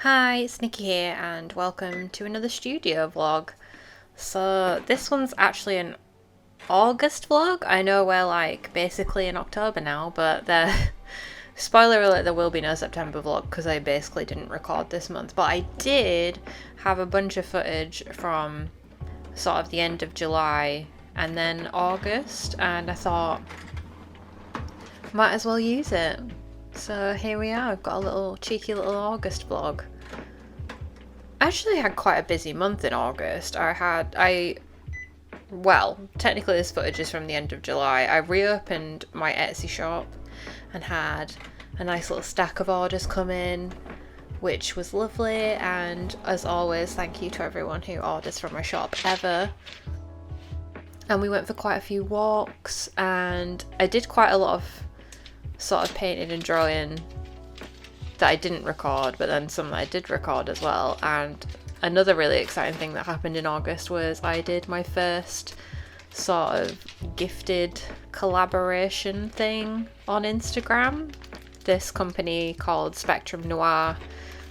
Hi, it's Nikki here and welcome to another studio vlog. So this one's actually an August vlog. I know we're like basically in October now, but spoiler alert, there will be no September vlog because I basically didn't record this month. But I did have a bunch of footage from sort of the end of July and then August, and I thought might as well use it. So here we are, I've got a cheeky little August vlog. I actually had quite a busy month in August. Well, technically this footage is from the end of July. I reopened my Etsy shop and had a nice little stack of orders come in, which was lovely, and as always, thank you to everyone who orders from my shop ever. And we went for quite a few walks, and I did quite a lot of sort of painting and drawing that I didn't record, but then some that I did record as well. And another really exciting thing that happened in August was I did my first sort of gifted collaboration thing on Instagram. This company called Noir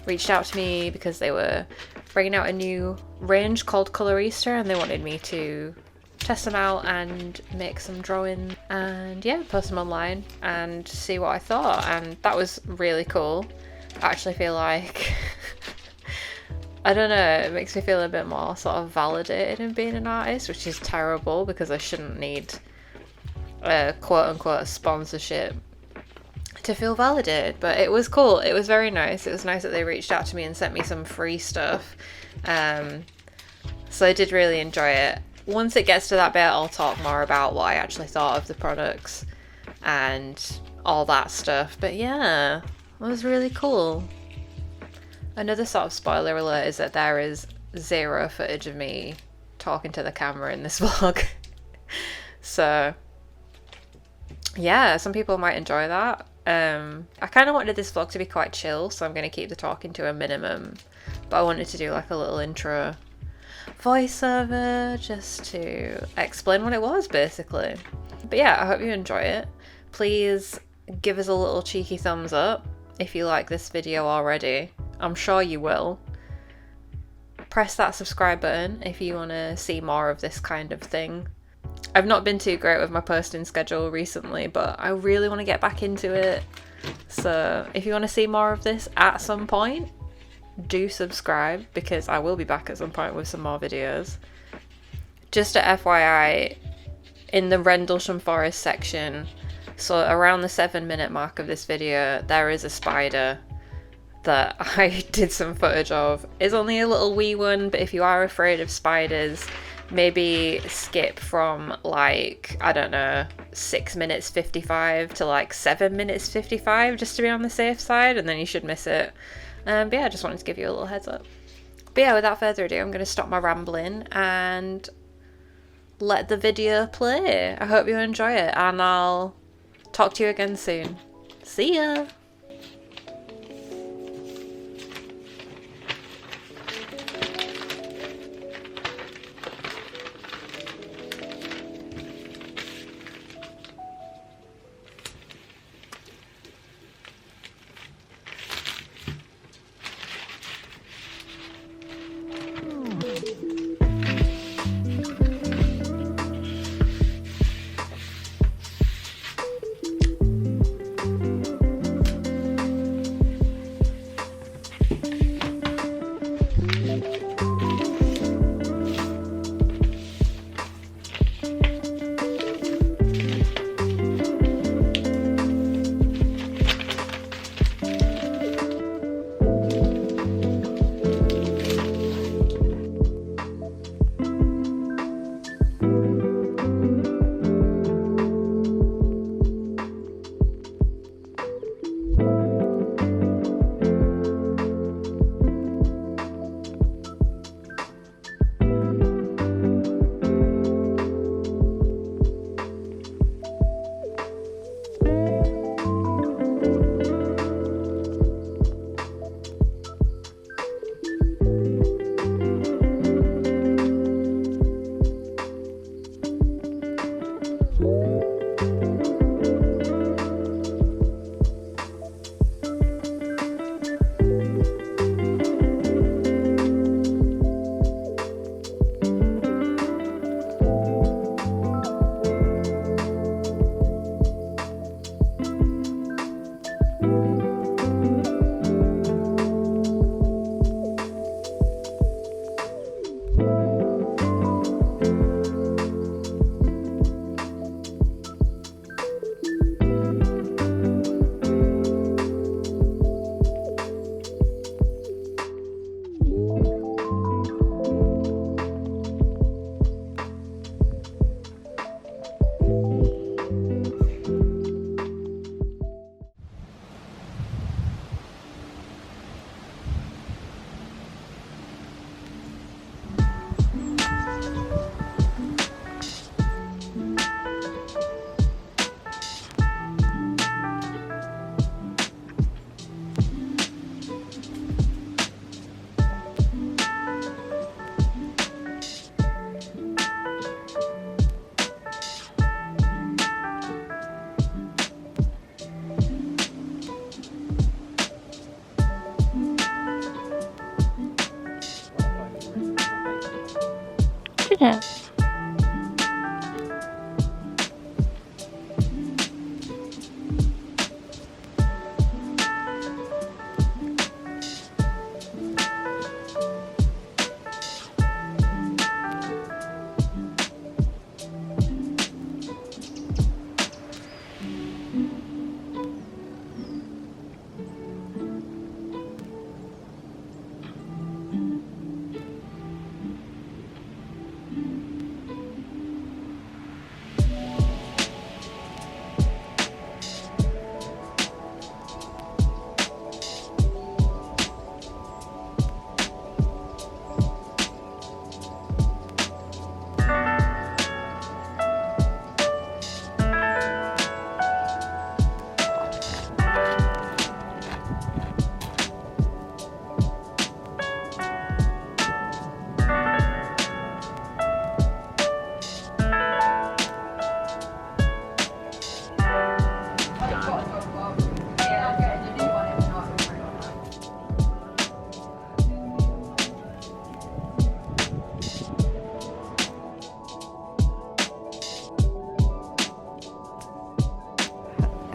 reached out to me because they were bringing out a new range called Colorista and they wanted me to test them out and make some drawings and yeah, post them online and see what I thought, and that was really cool. I actually feel like I don't know, it makes me feel a bit more sort of validated in being an artist, which is terrible because I shouldn't need a quote unquote sponsorship to feel validated, but it was cool. It was very nice. It was nice that they reached out to me and sent me some free stuff, so I did really enjoy it. Once it gets to that bit, I'll talk more about what I actually thought of the products and all that stuff. But yeah, it was really cool. Another sort of spoiler alert is that there is zero footage of me talking to the camera in this vlog. So yeah, some people might enjoy that. I kind of wanted this vlog to be quite chill, so I'm going to keep the talking to a minimum. But I wanted to do like a little intro voiceover just to explain what it was basically. But yeah, I hope you enjoy it. Please give us a little cheeky thumbs up if you like this video already. I'm sure you will. Press that subscribe button if you want to see more of this kind of thing. I've not been too great with my posting schedule recently, but I really want to get back into it. So if you want to see more of this at some point, do subscribe because I will be back at some point with some more videos. Just a FYI, in the Rendlesham Forest section, so around the 7-minute mark of this video, there is a spider that I did some footage of. It's only a little wee one, but if you are afraid of spiders, maybe skip from like, I don't know, 6 minutes 55 to like 7 minutes 55 just to be on the safe side, and then you should miss it. But yeah, I just wanted to give you a little heads up. But yeah, without further ado, I'm going to stop my rambling and let the video play. I hope you enjoy it, and I'll talk to you again soon. See ya! Yeah.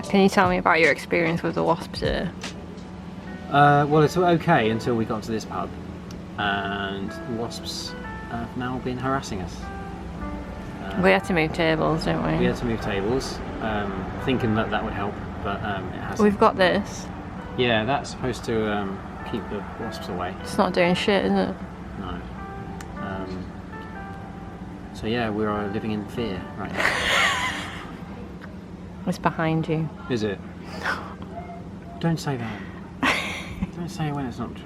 Can you tell me about your experience with the wasps here? Well, it's okay until we got to this pub, and wasps have now been harassing us. We had to move tables, don't we? We had to move tables, thinking that that would help, but it hasn't. We've got this. Yeah, that's supposed to keep the wasps away. It's not doing shit, is it? No. So yeah, we are living in fear right now. It's behind you. Is it? Don't say that. Don't say it when it's not true.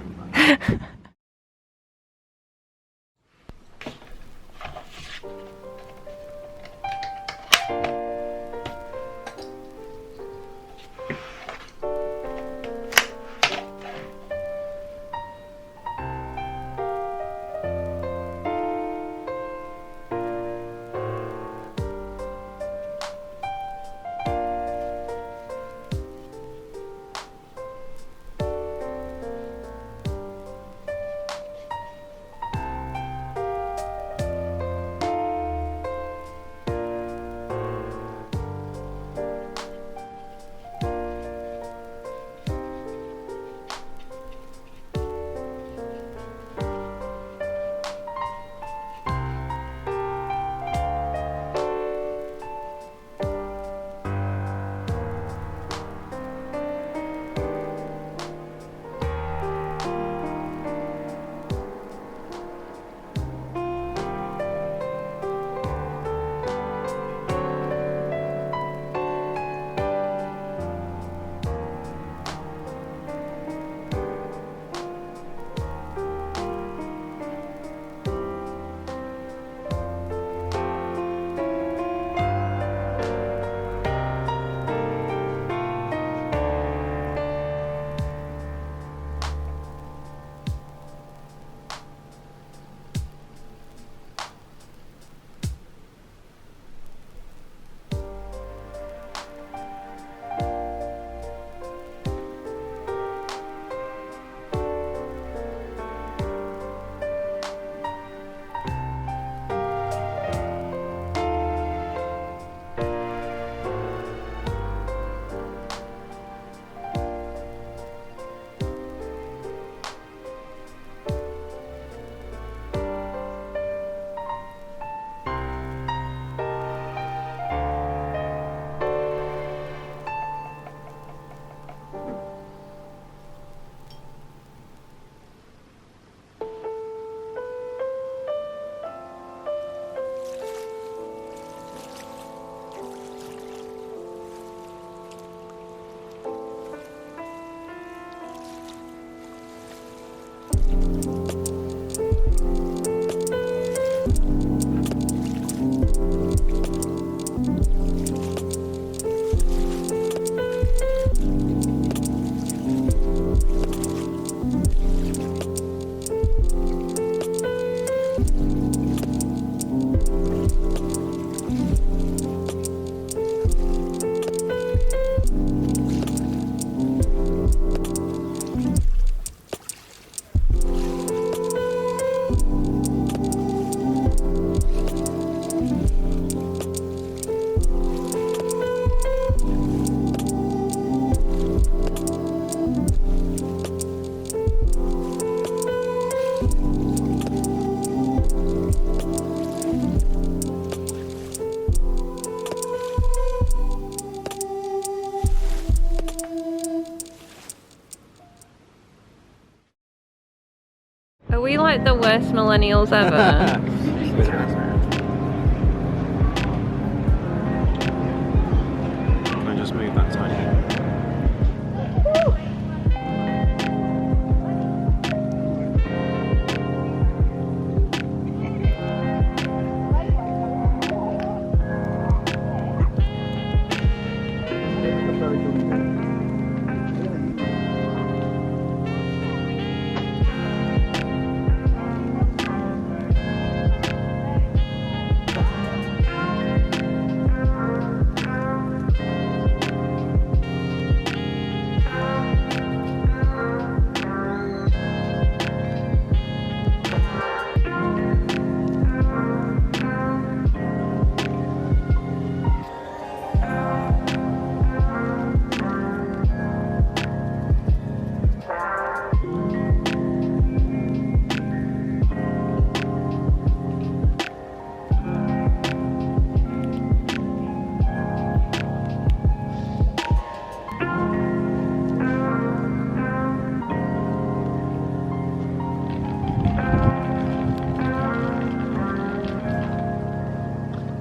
we like the worst millennials ever? Can I just move that tiny bit?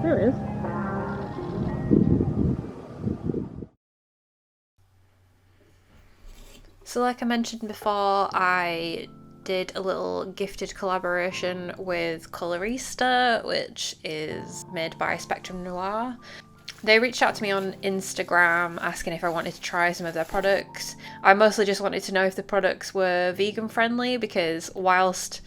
There it is. So like I mentioned before, I did a little gifted collaboration with Colorista, which is made by Spectrum Noir. They reached out to me on Instagram asking if I wanted to try some of their products. I mostly just wanted to know if the products were vegan friendly, because whilst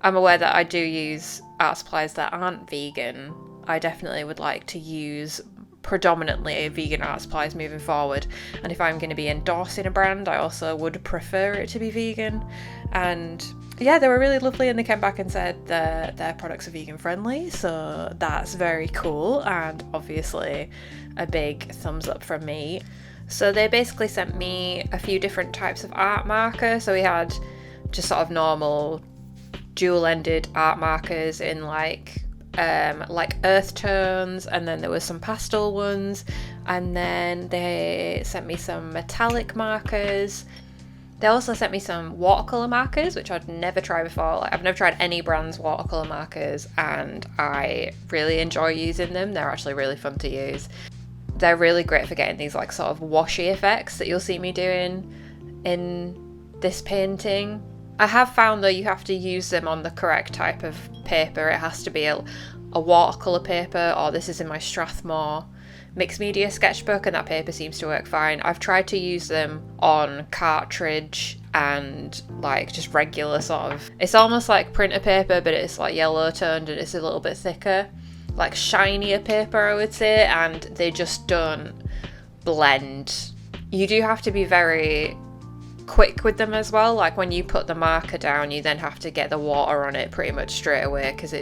I'm aware that I do use art supplies that aren't vegan, I definitely would like to use predominantly vegan art supplies moving forward. And if I'm going to be endorsing a brand, I also would prefer it to be vegan. And yeah, they were really lovely, and they came back and said that their products are vegan friendly, so that's very cool, and obviously a big thumbs up from me. So they basically sent me a few different types of art marker. So we had just sort of normal dual-ended art markers in like earth tones, and then there was some pastel ones, and then they sent me some metallic markers. They also sent me some watercolour markers, which I'd never tried before. Like, I've never tried any brand's watercolour markers, and I really enjoy using them. They're actually really fun to use. They're really great for getting these like sort of washy effects that you'll see me doing in this painting. I have found though you have to use them on the correct type of paper. It has to be a watercolour paper, or this is in my Strathmore mixed media sketchbook, and that paper seems to work fine. I've tried to use them on cartridge and like just regular sort of, it's almost like printer paper, but it's like yellow toned and it's a little bit thicker, like shinier paper I would say, and they just don't blend. You do have to be very quick with them as well. Like when you put the marker down, you then have to get the water on it pretty much straight away, because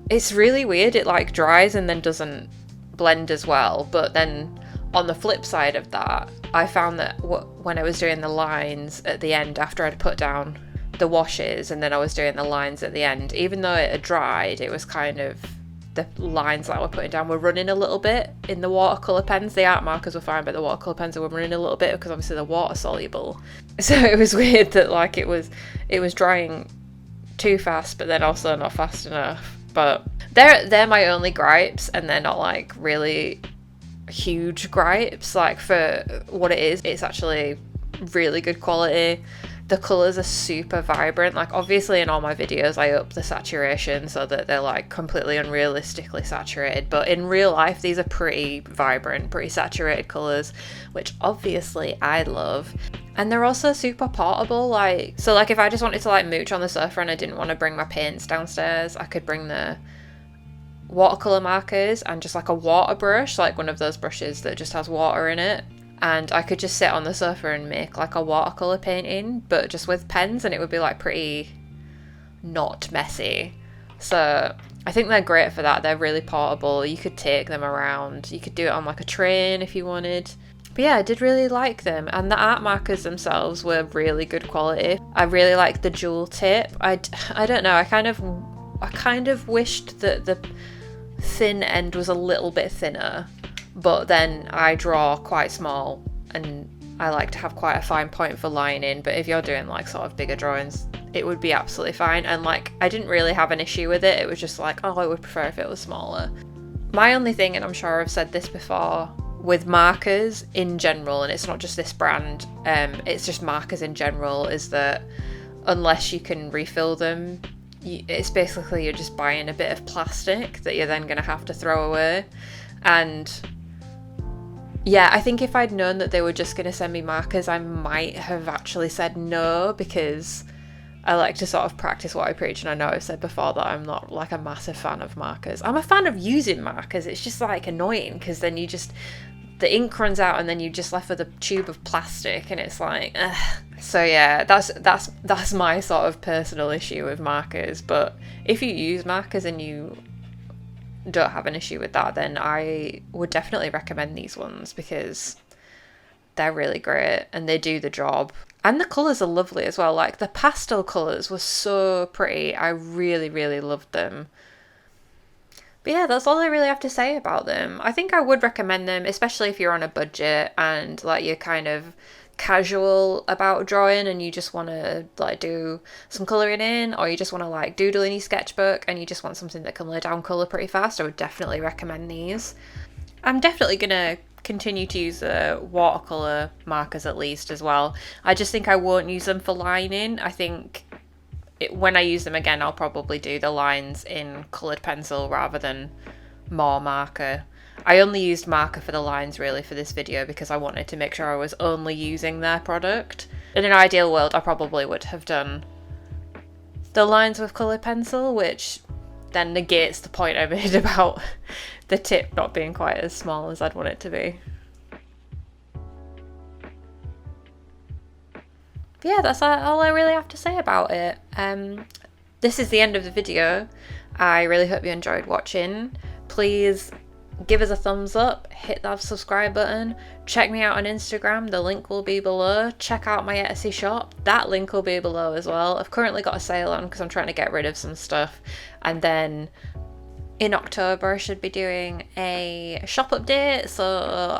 it's really weird. It like dries and then doesn't blend as well. But then on the flip side of that, I found that when I was doing the lines at the end after I'd put down the washes, and then I was doing the lines at the end, even though it had dried, it was kind of, the lines that I was putting down were running a little bit in the watercolour pens. The art markers were fine, but the watercolour pens were running a little bit because obviously they're water soluble. So it was weird that like it was drying too fast, but then also not fast enough. But they're my only gripes, and they're not like really huge gripes. Like for what it is, it's actually really good quality. The colours are super vibrant. Like obviously in all my videos I up the saturation so that they're like completely unrealistically saturated, but in real life these are pretty vibrant, pretty saturated colours, which obviously I love. And they're also super portable. Like, so like if I just wanted to like mooch on the sofa and I didn't want to bring my paints downstairs, I could bring the watercolour markers and just like a water brush, like one of those brushes that just has water in it, and I could just sit on the sofa and make like a watercolour painting, but just with pens, and it would be like pretty not messy. So I think they're great for that. They're really portable. You could take them around. You could do it on like a train if you wanted. But yeah, I did really like them, and the art markers themselves were really good quality. I really liked the jewel tip. I don't know, I kind of wished that the thin end was a little bit thinner, but then I draw quite small and I like to have quite a fine point for lining. But if you're doing like sort of bigger drawings, it would be absolutely fine. And like, I didn't really have an issue with it. It was just like, oh, I would prefer if it was smaller. My only thing, and I'm sure I've said this before, with markers in general, and it's not just this brand, it's just markers in general, is that unless you can refill them, it's basically you're just buying a bit of plastic that you're then going to have to throw away. And yeah, I think if I'd known that they were just going to send me markers, I might have actually said no, because I like to sort of practice what I preach, and I know I've said before that I'm not like a massive fan of markers. I'm a fan of using markers. It's just like annoying because then the ink runs out and then you're just left with a tube of plastic, and it's like, ugh. So yeah, that's my sort of personal issue with markers. But if you use markers and you don't have an issue with that, then I would definitely recommend these ones because they're really great and they do the job. And the colours are lovely as well. Like the pastel colours were so pretty. I really, really loved them. But yeah, that's all I really have to say about them. I think I would recommend them, especially if you're on a budget and like you're kind of casual about drawing and you just want to like do some colouring in, or you just want to like doodle in your sketchbook and you just want something that can lay down colour pretty fast. I would definitely recommend these. I'm definitely going to continue to use the watercolour markers at least as well. I just think I won't use them for lining. I think when I use them again, I'll probably do the lines in coloured pencil rather than more marker. I only used marker for the lines really for this video because I wanted to make sure I was only using their product. In an ideal world, I probably would have done the lines with coloured pencil, which then negates the point I made about the tip not being quite as small as I'd want it to be. But yeah, that's all I really have to say about it. This is the end of the video. I really hope you enjoyed watching. Please give us a thumbs up, hit that subscribe button, check me out on Instagram, the link will be below. Check out my Etsy shop, that link will be below as well. I've currently got a sale on because I'm trying to get rid of some stuff, and then in October I should be doing a shop update, so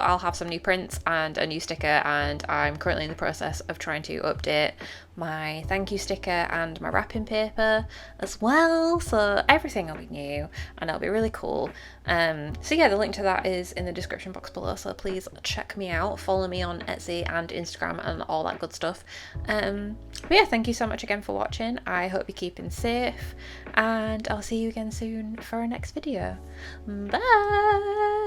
I'll have some new prints and a new sticker, and I'm currently in the process of trying to update my thank you sticker and my wrapping paper as well, so everything will be new and it'll be really cool. So yeah, the link to that is in the description box below, so please check me out, follow me on Etsy and Instagram and all that good stuff. But yeah, thank you so much again for watching. I hope you're keeping safe, and I'll see you again soon for our next video. Bye!